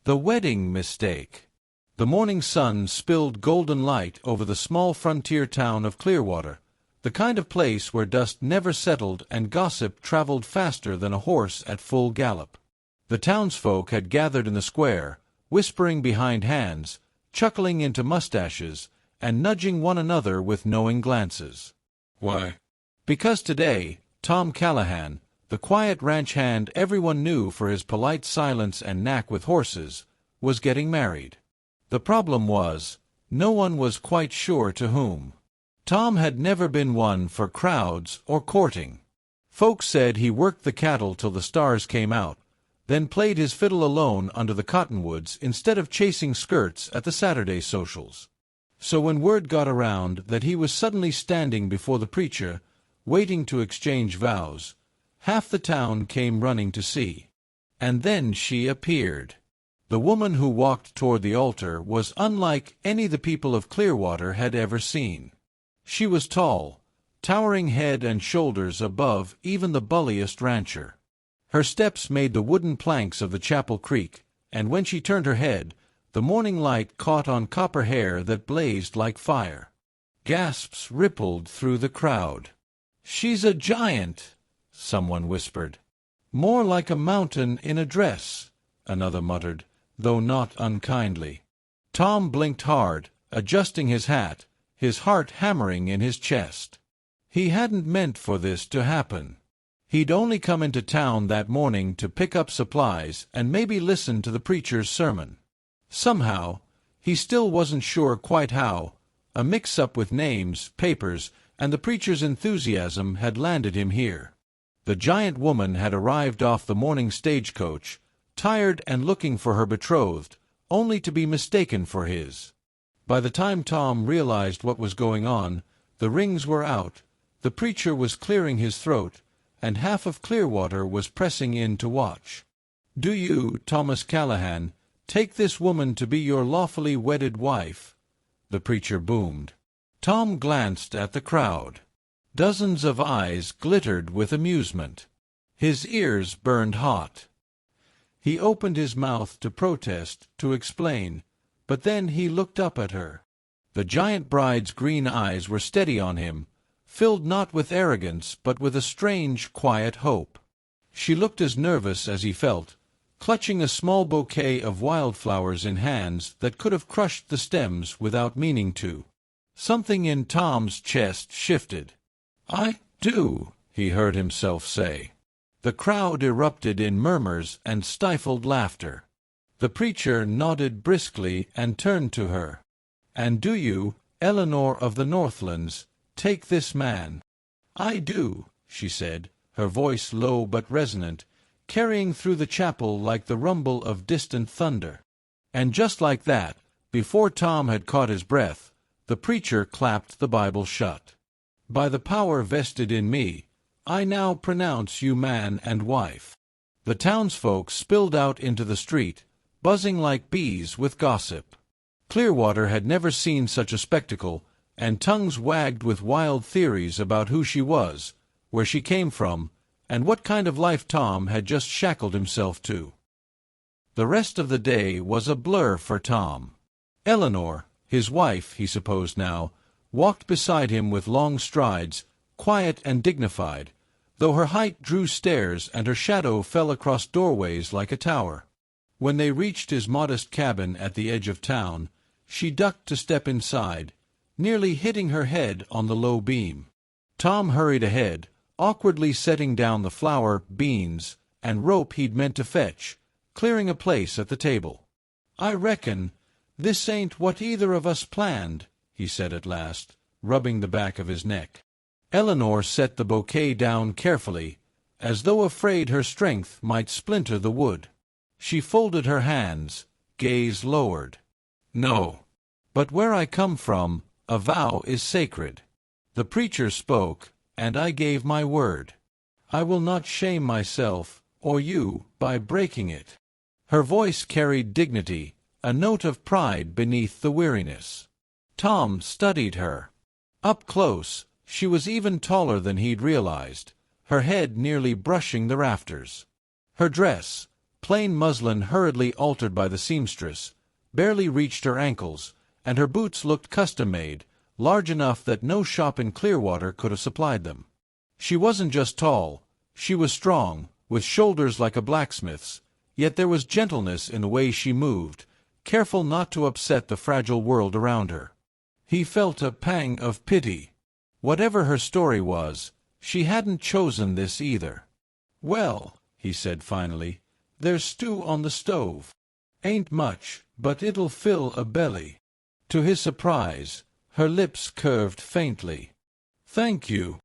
The wedding mistake. The morning sun spilled golden light over the small frontier town of Clearwater, the kind of place where dust never settled and gossip traveled faster than a horse at full gallop. The townsfolk had gathered in the square, whispering behind hands, chuckling into mustaches, and nudging one another with knowing glances. Why? Because today, Tom Callahan, the quiet ranch hand everyone knew for his polite silence and knack with horses, was getting married. The problem was, no one was quite sure to whom. Tom had never been one for crowds or courting. Folks said he worked the cattle till the stars came out, then played his fiddle alone under the cottonwoods instead of chasing skirts at the Saturday socials. So when word got around that he was suddenly standing before the preacher, waiting to exchange vows, half the town came running to see. And then she appeared. The woman who walked toward the altar was unlike any the people of Clearwater had ever seen. She was tall, towering head and shoulders above even the bulliest rancher. Her steps made the wooden planks of the chapel creak, and when she turned her head, the morning light caught on copper hair that blazed like fire. Gasps rippled through the crowd. "She's a giant," someone whispered. "More like a mountain in a dress," another muttered, though not unkindly. Tom blinked hard, adjusting his hat, his heart hammering in his chest. He hadn't meant for this to happen. He'd only come into town that morning to pick up supplies and maybe listen to the preacher's sermon. Somehow, he still wasn't sure quite how, a mix-up with names, papers, and the preacher's enthusiasm had landed him here. The giant woman had arrived off the morning stagecoach, tired and looking for her betrothed, only to be mistaken for his. By the time Tom realized what was going on, the rings were out, the preacher was clearing his throat, and half of Clearwater was pressing in to watch. "Do you, Thomas Callahan, take this woman to be your lawfully wedded wife?" the preacher boomed. Tom glanced at the crowd. Dozens of eyes glittered with amusement. His ears burned hot. He opened his mouth to protest, to explain, but then he looked up at her. The giant bride's green eyes were steady on him, filled not with arrogance but with a strange, quiet hope. She looked as nervous as he felt, clutching a small bouquet of wildflowers in hands that could have crushed the stems without meaning to. Something in Tom's chest shifted. "I do," he heard himself say. The crowd erupted in murmurs and stifled laughter. The preacher nodded briskly and turned to her. "And do you, Eleanor of the Northlands, take this man?" "I do," she said, her voice low but resonant, carrying through the chapel like the rumble of distant thunder. And just like that, before Tom had caught his breath, the preacher clapped the Bible shut. "By the power vested in me, I now pronounce you man and wife." The townsfolk spilled out into the street, buzzing like bees with gossip. Clearwater had never seen such a spectacle, and tongues wagged with wild theories about who she was, where she came from, and what kind of life Tom had just shackled himself to. The rest of the day was a blur for Tom. Eleanor, his wife, he supposed now, walked beside him with long strides, quiet and dignified, though her height drew stares and her shadow fell across doorways like a tower. When they reached his modest cabin at the edge of town, she ducked to step inside, nearly hitting her head on the low beam. Tom hurried ahead, awkwardly setting down the flour, beans, and rope he'd meant to fetch, clearing a place at the table. "I reckon this ain't what either of us planned," he said at last, rubbing the back of his neck. Eleanor set the bouquet down carefully, as though afraid her strength might splinter the wood. She folded her hands, gaze lowered. "No. But where I come from, a vow is sacred. The preacher spoke, and I gave my word. I will not shame myself, or you, by breaking it." Her voice carried dignity, a note of pride beneath the weariness. Tom studied her. Up close, she was even taller than he'd realized, her head nearly brushing the rafters. Her dress, plain muslin hurriedly altered by the seamstress, barely reached her ankles, and her boots looked custom-made, large enough that no shop in Clearwater could have supplied them. She wasn't just tall, she was strong, with shoulders like a blacksmith's, yet there was gentleness in the way she moved, careful not to upset the fragile world around her. He felt a pang of pity. Whatever her story was, she hadn't chosen this either. "Well," he said finally, "there's stew on the stove. Ain't much, but it'll fill a belly." To his surprise, her lips curved faintly. "Thank you."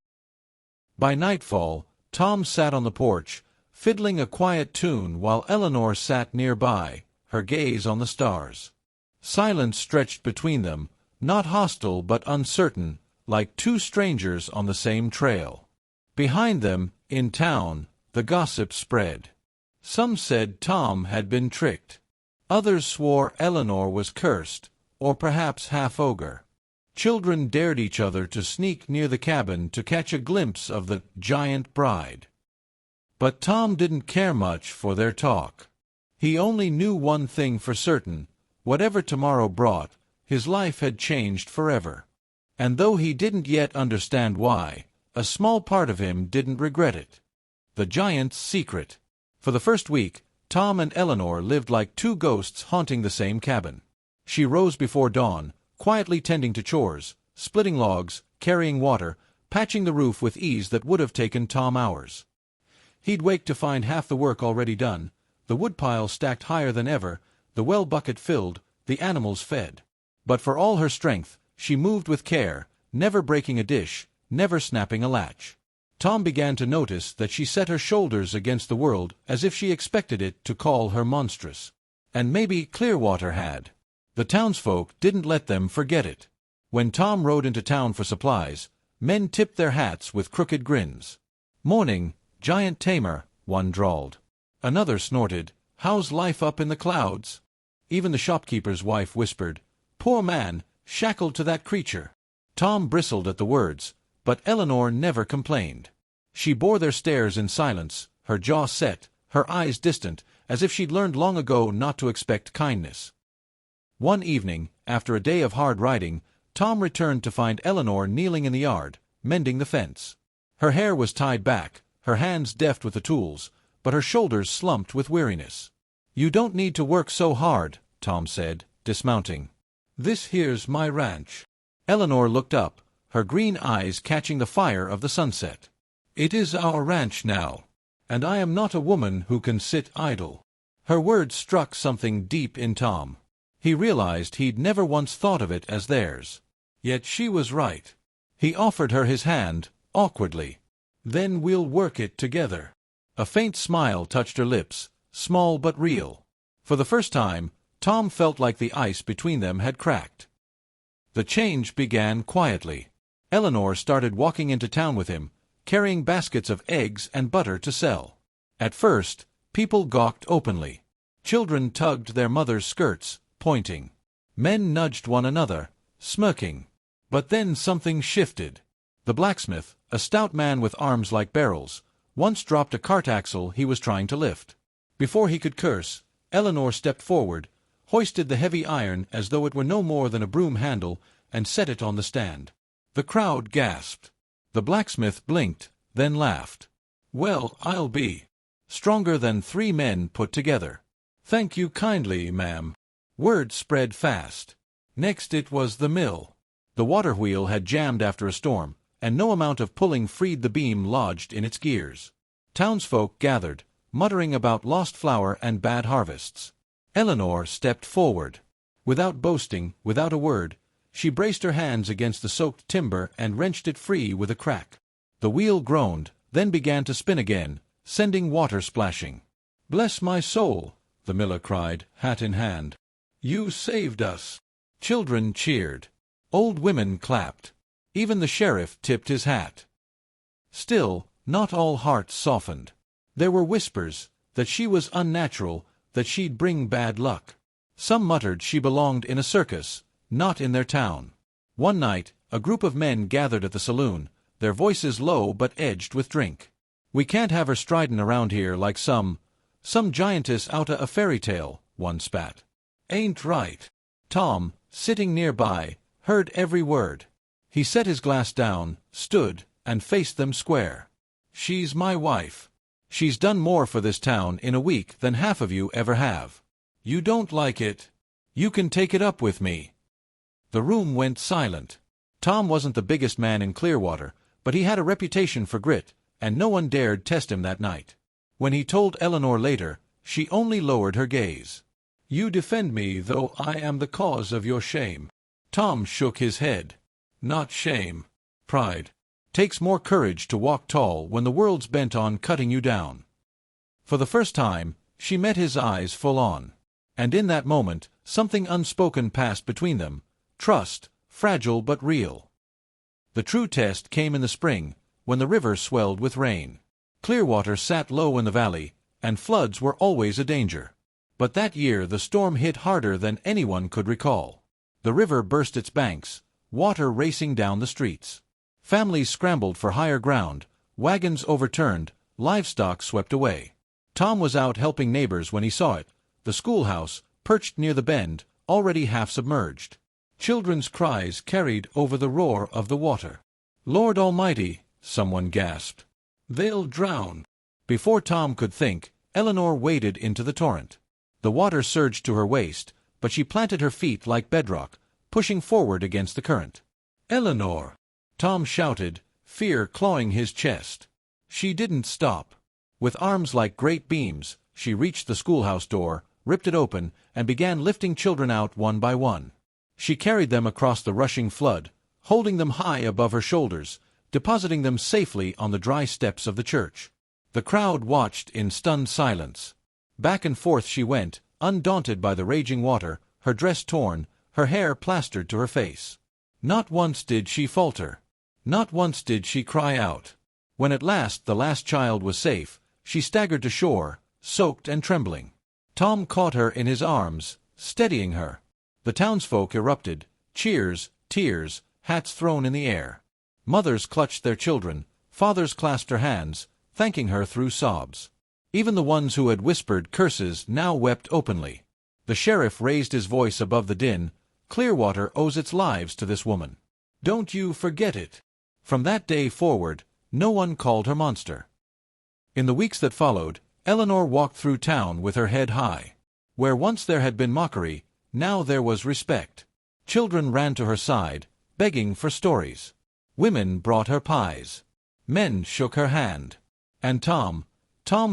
By nightfall, Tom sat on the porch, fiddling a quiet tune while Eleanor sat nearby, her gaze on the stars. Silence stretched between them, not hostile but uncertain, like two strangers on the same trail. Behind them, in town, the gossip spread. Some said Tom had been tricked. Others swore Eleanor was cursed, or perhaps half-ogre. Children dared each other to sneak near the cabin to catch a glimpse of the giant bride. But Tom didn't care much for their talk. He only knew one thing for certain: whatever tomorrow brought, his life had changed forever. And though he didn't yet understand why, a small part of him didn't regret it. The giant's secret. For the first week, Tom and Eleanor lived like two ghosts haunting the same cabin. She rose before dawn, quietly tending to chores, splitting logs, carrying water, patching the roof with ease that would have taken Tom hours. He'd wake to find half the work already done, the woodpile stacked higher than ever, the well bucket filled, the animals fed. But for all her strength, she moved with care, never breaking a dish, never snapping a latch. Tom began to notice that she set her shoulders against the world as if she expected it to call her monstrous. And maybe Clearwater had. The townsfolk didn't let them forget it. When Tom rode into town for supplies, men tipped their hats with crooked grins. "Morning, giant tamer," one drawled. Another snorted, "How's life up in the clouds?" Even the shopkeeper's wife whispered, "Poor man, shackled to that creature." Tom bristled at the words, but Eleanor never complained. She bore their stares in silence, her jaw set, her eyes distant, as if she'd learned long ago not to expect kindness. One evening, after a day of hard riding, Tom returned to find Eleanor kneeling in the yard, mending the fence. Her hair was tied back, her hands deft with the tools, but her shoulders slumped with weariness. "You don't need to work so hard," Tom said, dismounting. "This here's my ranch." Eleanor looked up, her green eyes catching the fire of the sunset. "It is our ranch now, and I am not a woman who can sit idle." Her words struck something deep in Tom. He realized he'd never once thought of it as theirs. Yet she was right. He offered her his hand, awkwardly. "Then we'll work it together." A faint smile touched her lips, small but real. For the first time, Tom felt like the ice between them had cracked. The change began quietly. Eleanor started walking into town with him, carrying baskets of eggs and butter to sell. At first, people gawked openly. Children tugged their mothers' skirts, pointing. Men nudged one another, smirking. But then something shifted. The blacksmith, a stout man with arms like barrels, once dropped a cart axle he was trying to lift. Before he could curse, Eleanor stepped forward, hoisted the heavy iron as though it were no more than a broom handle, and set it on the stand. The crowd gasped. The blacksmith blinked, then laughed. "Well, I'll be stronger than 3 men put together." "Thank you kindly, ma'am." Word spread fast. Next it was the mill. The water wheel had jammed after a storm, and no amount of pulling freed the beam lodged in its gears. Townsfolk gathered, muttering about lost flour and bad harvests. Eleanor stepped forward. Without boasting, without a word, she braced her hands against the soaked timber and wrenched it free with a crack. The wheel groaned, then began to spin again, sending water splashing. "Bless my soul," the miller cried, hat in hand. "You saved us." Children cheered. Old women clapped. Even the sheriff tipped his hat. Still, not all hearts softened. There were whispers that she was unnatural, that she'd bring bad luck. Some muttered she belonged in a circus, not in their town. One night, a group of men gathered at the saloon, their voices low but edged with drink. "We can't have her stridin' around here like some Some giantess outta a fairy tale, one spat. Ain't right. Tom, sitting nearby, heard every word. He set his glass down, stood, and faced them square. She's my wife. She's done more for this town in a week than half of you ever have. You don't like it? You can take it up with me. The room went silent. Tom wasn't the biggest man in Clearwater, but he had a reputation for grit, and no one dared test him that night. When he told Eleanor later, she only lowered her gaze. You defend me though I am the cause of your shame. Tom shook his head. Not shame. Pride. Takes more courage to walk tall when the world's bent on cutting you down. For the first time, she met his eyes full on. And in that moment, something unspoken passed between them. Trust, fragile but real. The true test came in the spring, when the river swelled with rain. Clearwater sat low in the valley, and floods were always a danger. But that year the storm hit harder than anyone could recall. The river burst its banks, water racing down the streets. Families scrambled for higher ground, wagons overturned, livestock swept away. Tom was out helping neighbors when he saw it, the schoolhouse, perched near the bend, already half submerged. Children's cries carried over the roar of the water. Lord Almighty, someone gasped. They'll drown. Before Tom could think, Eleanor waded into the torrent. The water surged to her waist, but she planted her feet like bedrock, pushing forward against the current. Eleanor! Tom shouted, fear clawing his chest. She didn't stop. With arms like great beams, she reached the schoolhouse door, ripped it open, and began lifting children out one by one. She carried them across the rushing flood, holding them high above her shoulders, depositing them safely on the dry steps of the church. The crowd watched in stunned silence. Back and forth she went, undaunted by the raging water, her dress torn, her hair plastered to her face. Not once did she falter. Not once did she cry out. When at last the last child was safe, she staggered to shore, soaked and trembling. Tom caught her in his arms, steadying her. The townsfolk erupted, cheers, tears, hats thrown in the air. Mothers clutched their children, fathers clasped her hands, thanking her through sobs. Even the ones who had whispered curses now wept openly. The sheriff raised his voice above the din. Clearwater owes its lives to this woman. Don't you forget it. From that day forward, no one called her monster. In the weeks that followed, Eleanor walked through town with her head high. Where once there had been mockery, now there was respect. Children ran to her side, begging for stories. Women brought her pies. Men shook her hand. And Tom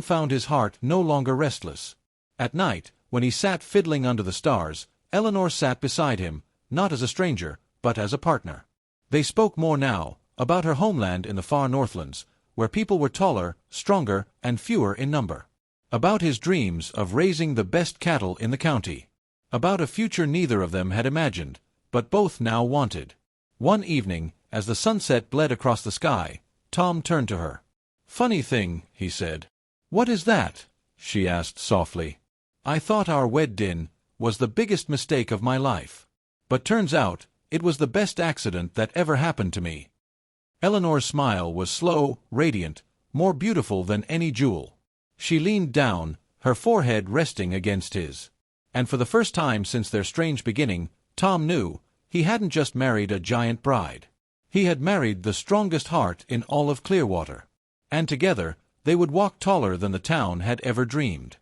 found his heart no longer restless. At night, when he sat fiddling under the stars, Eleanor sat beside him, not as a stranger, but as a partner. They spoke more now, about her homeland in the far Northlands, where people were taller, stronger, and fewer in number. About his dreams of raising the best cattle in the county. About a future neither of them had imagined, but both now wanted. One evening, as the sunset bled across the sky, Tom turned to her. Funny thing, he said. What is that? She asked softly. I thought our wedding was the biggest mistake of my life. But turns out, it was the best accident that ever happened to me. Eleanor's smile was slow, radiant, more beautiful than any jewel. She leaned down, her forehead resting against his. And for the first time since their strange beginning, Tom knew he hadn't just married a giant bride. He had married the strongest heart in all of Clearwater. And together, they would walk taller than the town had ever dreamed.